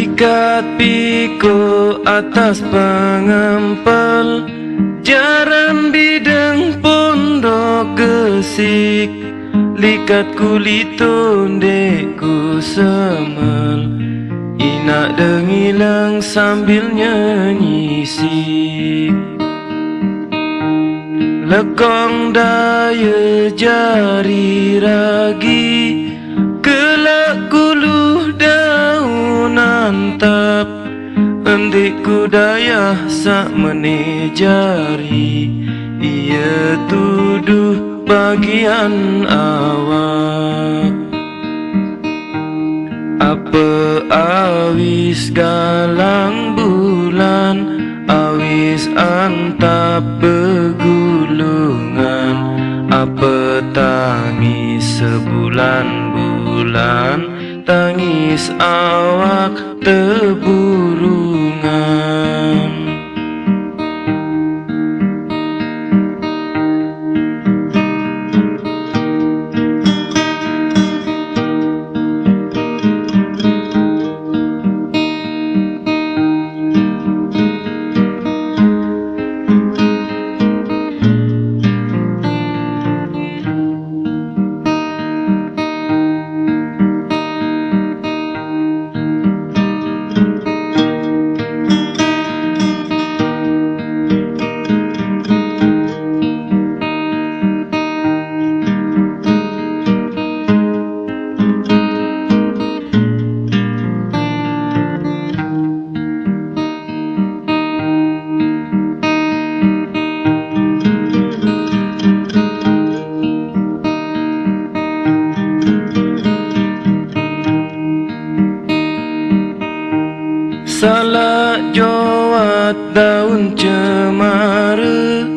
Likat piko atas pengempel, jaran bideng pondok gesik. Likat kuliton dekku semel, inak dengilang sambil nyanyi sik. Lekong daya jari ragi, kelak kuluh daun antap. Endikku dayah sak menejari, ia tuduh bagian awak. Apa awis galang bulan, awis antap begulungan. Apa tangis sebulan-bulan, tangis awak teburungan. Salak jawat daun cemara,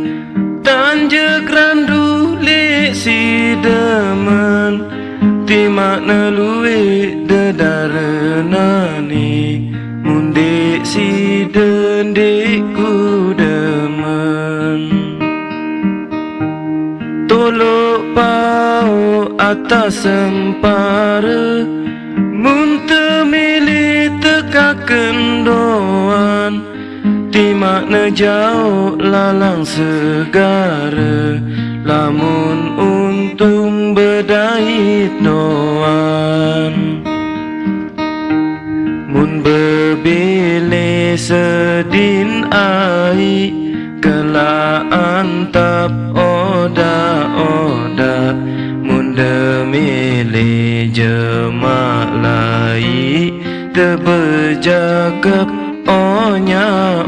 tanjak randu lek si demen. Timak neluwe dedarenane, mundek si dendekku demen. Tolok pau atas sempara, munte milih tekaken doan. Timak nejauh lalang segara, lamun untung bedait doan. Mun bebele sedin ai, kelak antap oda-oda. Mun demele jemak lai, teberjakep onya